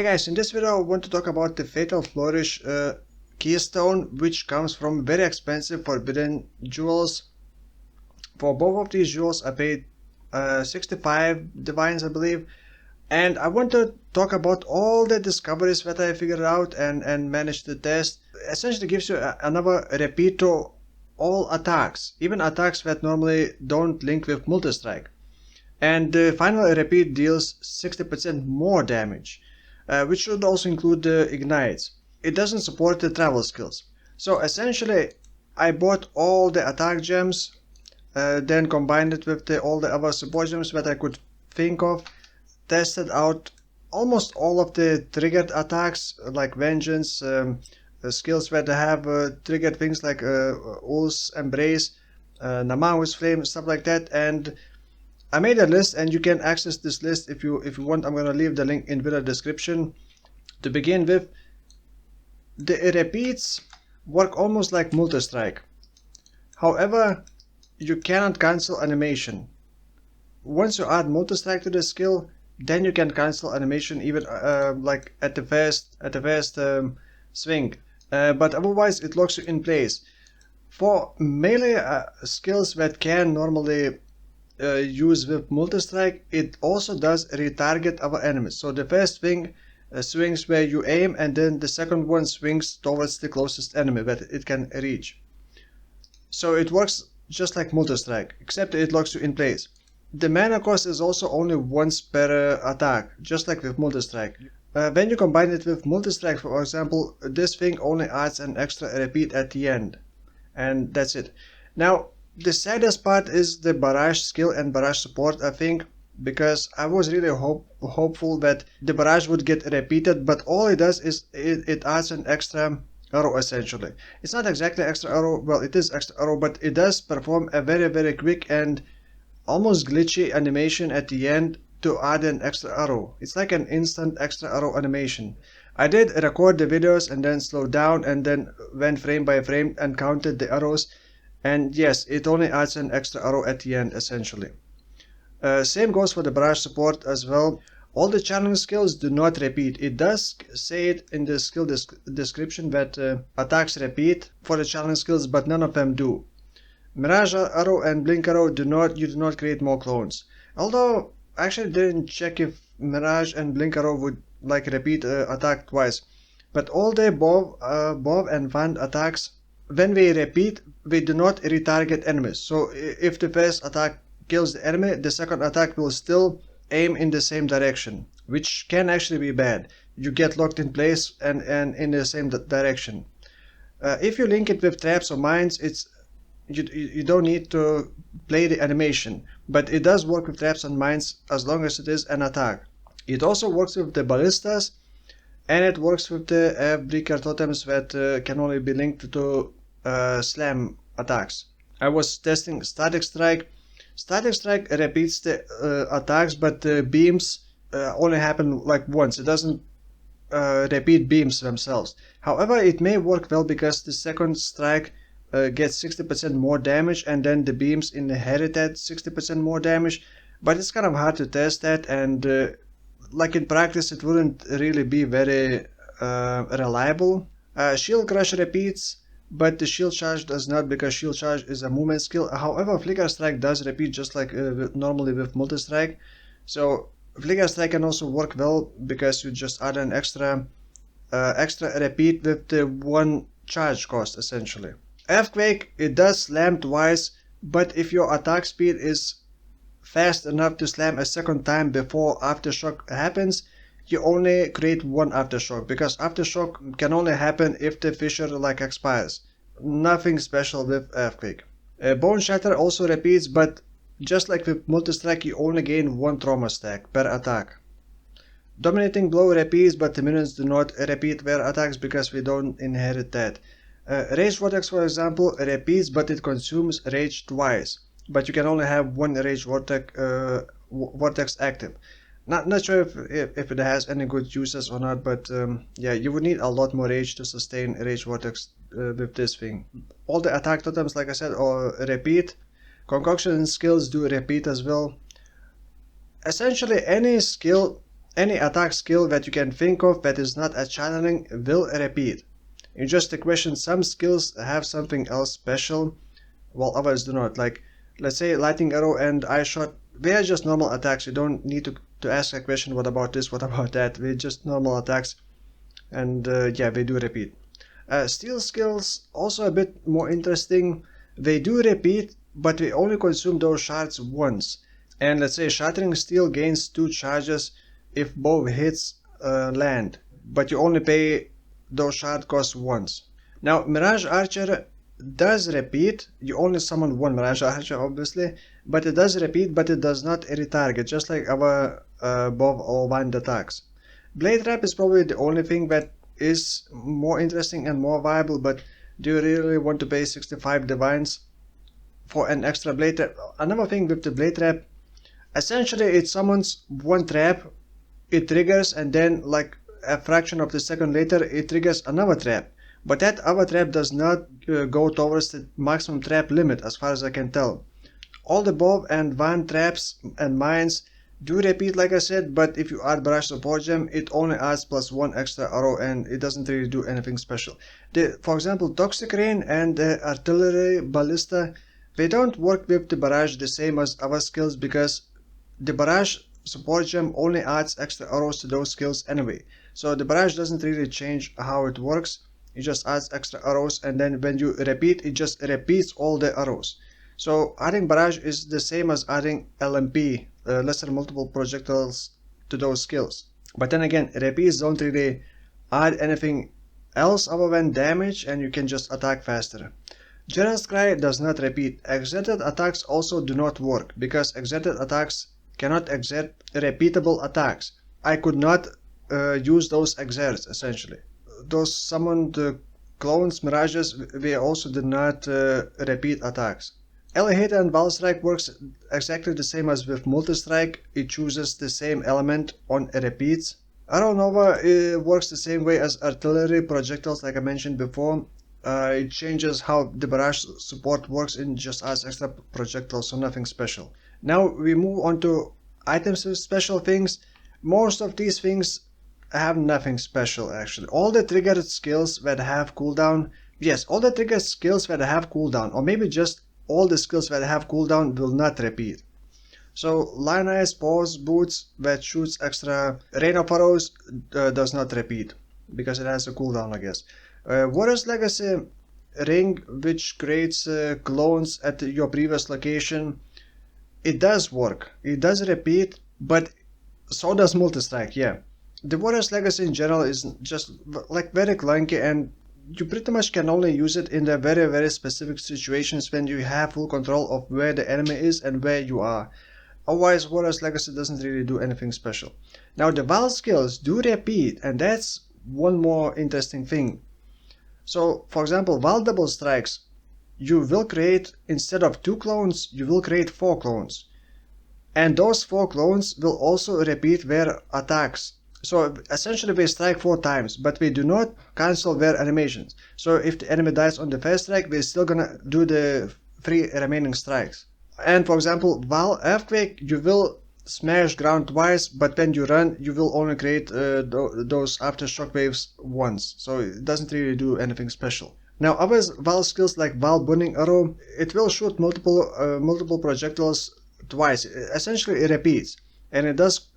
Hey guys, in this video I want to talk about the Fatal Flourish keystone, which comes from very expensive forbidden jewels. For both of these jewels I paid 65 divines, I believe, and I want to talk about all the discoveries that I figured out and managed to test. Essentially gives you another repeat to all attacks, even attacks that normally don't link with multi-strike. And the final repeat deals 60% more damage, which should also include the ignites. It doesn't support the travel skills. So essentially I bought all the attack gems, then combined it with all the other support gems that I could think of, tested out almost all of the triggered attacks like Vengeance, skills that have triggered things like Ul's Embrace, Namahu's Flame, stuff like that, and I made a list, and you can access this list if you want. I'm gonna leave the link in video description. To begin with, the repeats work almost like multi-strike. However, you cannot cancel animation. Once you add multi-strike to the skill, then you can cancel animation even like at the first swing. But otherwise it locks you in place. For melee skills that can normally use with multi-strike, it also does retarget our enemies. So the first thing swings where you aim, and then the second one swings towards the closest enemy that it can reach. So it works just like multi-strike, except it locks you in place. The mana cost is also only once per attack, just like with multi-strike. When you combine it with multi-strike, for example, this thing only adds an extra repeat at the end, and that's it. Now the saddest part is the barrage skill and barrage support, I think, because I was really hopeful that the barrage would get repeated, but all it does is it adds an extra arrow essentially. It's not exactly extra arrow, well it is extra arrow, but it does perform a very quick and almost glitchy animation at the end to add an extra arrow. It's like an instant extra arrow animation. I did record the videos and then slowed down and then went frame by frame and counted the arrows. And yes, it only adds an extra arrow at the end essentially. Same goes for the barrage support as well. All the challenge skills do not repeat. It does say it in the skill description that attacks repeat for the challenge skills, but none of them do. Mirage arrow and blink arrow you do not create more clones. Although I actually didn't check if Mirage and blink arrow would like repeat attack twice. But all the bow and wand attacks, when we repeat, we do not retarget enemies. So if the first attack kills the enemy, the second attack will still aim in the same direction, which can actually be bad. You get locked in place and in the same direction. If you link it with traps or mines, you don't need to play the animation, but it does work with traps and mines as long as it is an attack. It also works with the ballistas, and it works with the breaker totems that can only be linked to slam attacks. I was testing static strike. Static strike repeats the attacks, but the beams only happen like once. It doesn't repeat beams themselves. However, it may work well because the second strike gets 60% more damage, and then the beams inherited 60% more damage, but it's kind of hard to test that, and like in practice it wouldn't really be very reliable. Shield crush repeats, but the shield charge does not, because shield charge is a movement skill. However, flicker strike does repeat just like normally with multi-strike. So flicker strike can also work well because you just add an extra repeat with the one charge cost essentially. Earthquake, it does slam twice, but if your attack speed is fast enough to slam a second time before aftershock happens, you only create one aftershock, because aftershock can only happen if the fissure like expires. Nothing special with earthquake. Bone shatter also repeats, but just like with multi-strike, you only gain one trauma stack per attack. Dominating blow repeats, but the minions do not repeat their attacks because we don't inherit that. Rage vortex, for example, repeats, but it consumes rage twice, but you can only have one rage vortex active. Not sure if it has any good uses or not, but yeah, you would need a lot more rage to sustain rage vortex with this thing. All the attack totems, like I said, or repeat. Concoction skills do repeat as well. Essentially any skill Any attack skill that you can think of that is not a channeling will repeat. It's just a question, some skills have something else special while others do not. Like, let's say lightning arrow and eye shot, they are just normal attacks. You don't need to ask a question, what about this, what about that. They're just normal attacks, and yeah, they do repeat. Steel skills also a bit more interesting. They do repeat, but they only consume those shards once. And let's say shattering steel gains 2 charges if both hits land, but you only pay those shard costs once. Now Mirage Archer does repeat. You only summon one Mirage Archer obviously, but it does repeat, but it does not retarget, just like our bow or wand attacks. Blade Trap is probably the only thing that is more interesting and more viable, but do you really want to pay 65 divines for an extra blade trap? Another thing with the blade trap, essentially it summons one trap, it triggers, and then like a fraction of the second later it triggers another trap, but that other trap does not go towards the maximum trap limit as far as I can tell. All the bow and wand traps and mines do repeat, like I said, but if you add Barrage Support Gem, it only adds +1 extra arrow and it doesn't really do anything special. For example, Toxic Rain and Artillery Ballista, they don't work with the Barrage the same as other skills because the Barrage Support Gem only adds extra arrows to those skills anyway. So the Barrage doesn't really change how it works, it just adds extra arrows, and then when you repeat, it just repeats all the arrows. So adding Barrage is the same as adding LMP, lesser multiple projectiles, to those skills. But then again, repeats don't really add anything else other than damage, and you can just attack faster. General's Cry does not repeat. Exerted attacks also do not work, because exerted attacks cannot exert repeatable attacks. I could not use those exerts, essentially. Those summoned clones, mirages, they also did not repeat attacks. Elihate and Vaal Strike works exactly the same as with Multi-Strike. It chooses the same element on repeats. Arrow Nova works the same way as artillery projectiles, like I mentioned before. It changes how the barrage support works and just adds extra projectiles, so nothing special. Now we move on to items with special things. Most of these things have nothing special actually. All the triggered skills that have cooldown, yes, all the triggered skills that have cooldown, or maybe just all the skills that have cooldown will not repeat. So Lion Eyes, Paws, Boots that shoots extra Rain of Arrows does not repeat because it has a cooldown, I guess. Warrior's Legacy Ring, which creates clones at your previous location, it does work. It does repeat, but so does Multi-Strike, yeah. The Warrior's Legacy in general is just like very clunky, and you pretty much can only use it in the very specific situations when you have full control of where the enemy is and where you are. Otherwise, Warrior's Legacy doesn't really do anything special. Now the Vaal skills do repeat, and that's one more interesting thing. So for example, Vaal double strikes, you will create, instead of 2 clones, you will create 4 clones. And those 4 clones will also repeat their attacks. So essentially they strike 4 times, but we do not cancel their animations. So if the enemy dies on the first strike, we're still gonna do the 3 remaining strikes. And for example, Vaal Earthquake, you will smash ground twice, but when you run, you will only create those aftershock waves once. So it doesn't really do anything special. Now other Vaal skills like Vaal Burning Arrow, it will shoot multiple projectiles twice. Essentially it repeats. And it does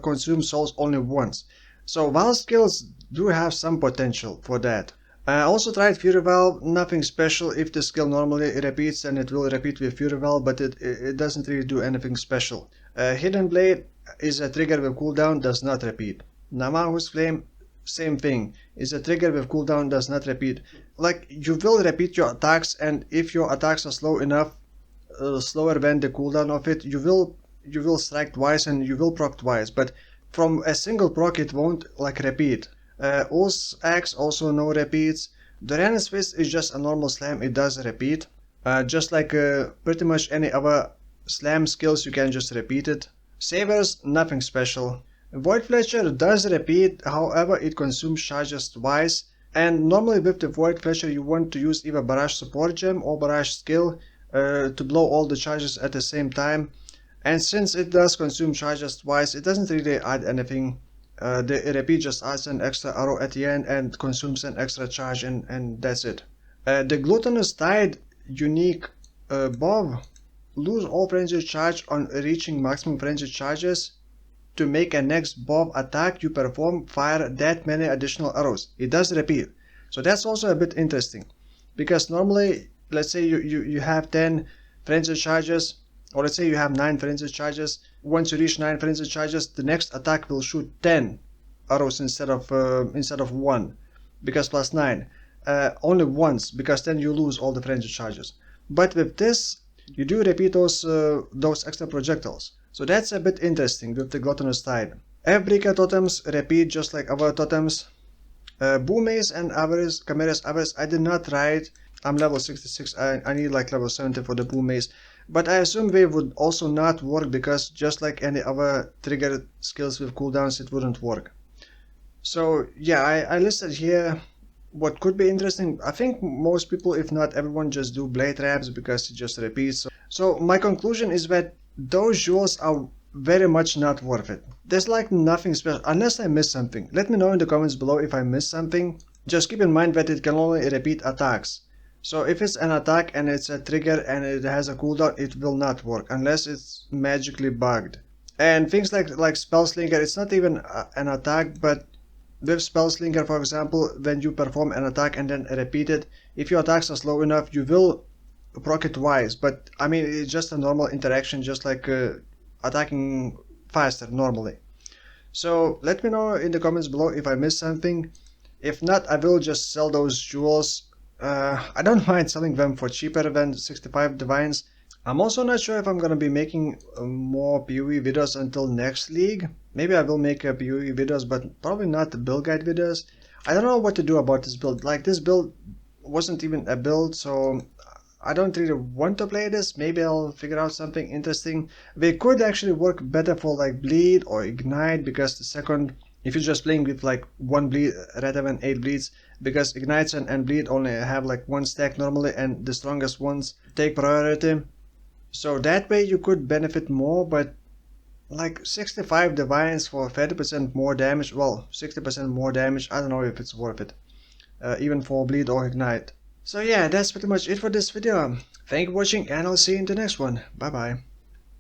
consume souls only once. So Vaal skills do have some potential for that. I also tried Fury Vaal, nothing special. If the skill normally repeats, then it will repeat with Fury Vaal, but it doesn't really do anything special. Hidden Blade is a trigger with cooldown, does not repeat. Namahu's Flame, same thing, is a trigger with cooldown, does not repeat. Like, you will repeat your attacks, and if your attacks are slow enough, slower than the cooldown of it, you will strike twice and you will proc twice, but from a single proc it won't like repeat. Ul's Axe also no repeats. Dorian's Fist is just a normal slam, it does repeat. Just like pretty much any other slam skills, you can just repeat it. Savers, nothing special. Void Fletcher does repeat, however it consumes charges twice, and normally with the Void Fletcher you want to use either Barrage Support Gem or Barrage Skill to blow all the charges at the same time. And since it does consume charges twice, it doesn't really add anything. The repeat just adds an extra arrow at the end and consumes an extra charge, and that's it. The Glutinous Tide unique Bob lose all frenzy charge on reaching maximum frenzy charges. To make a next Bob attack you perform, fire that many additional arrows. It does repeat. So that's also a bit interesting. Because normally, let's say you have 10 frenzy charges, or let's say you have 9 frenzy charges. Once you reach 9 frenzy charges, the next attack will shoot 10 arrows instead of 1. Because plus 9. Only once, because then you lose all the frenzy charges. But with this, you do repeat those extra projectiles. So that's a bit interesting with the Gluttonous Tide. F-Breaker totems repeat just like other totems. Boomace and Avarice, Chimera's Avarice, I did not try it. I'm level 66, I need like level 70 for the Boomace. But I assume they would also not work because just like any other trigger skills with cooldowns, it wouldn't work. So yeah, I listed here what could be interesting. I think most people, if not everyone, just do Blade Traps because it just repeats. So my conclusion is that those jewels are very much not worth it. There's like nothing special, unless I missed something. Let me know in the comments below if I missed something. Just keep in mind that it can only repeat attacks. So if it's an attack and it's a trigger and it has a cooldown, it will not work unless it's magically bugged. And things like Spellslinger, it's not even an attack, but with Spellslinger, for example, when you perform an attack and then repeat it, if your attacks are slow enough, you will proc it twice. But I mean, it's just a normal interaction, just like attacking faster normally. So let me know in the comments below if I missed something. If not, I will just sell those jewels. I don't mind selling them for cheaper than 65 divines. I'm also not sure if I'm gonna be making more PoE videos until next league. Maybe I will make PoE videos, but probably not the build guide videos. I don't know what to do about this build. Like, this build wasn't even a build, so I don't really want to play this. Maybe I'll figure out something interesting. They could actually work better for like bleed or ignite, because the second, if you're just playing with like 1 bleed rather than 8 bleeds, because ignites and bleed only have like 1 stack normally, and the strongest ones take priority. So that way you could benefit more, but like 65 divines for 30% more damage, well, 60% more damage, I don't know if it's worth it, even for bleed or ignite. So yeah, that's pretty much it for this video. Thank you for watching, and I'll see you in the next one. Bye bye.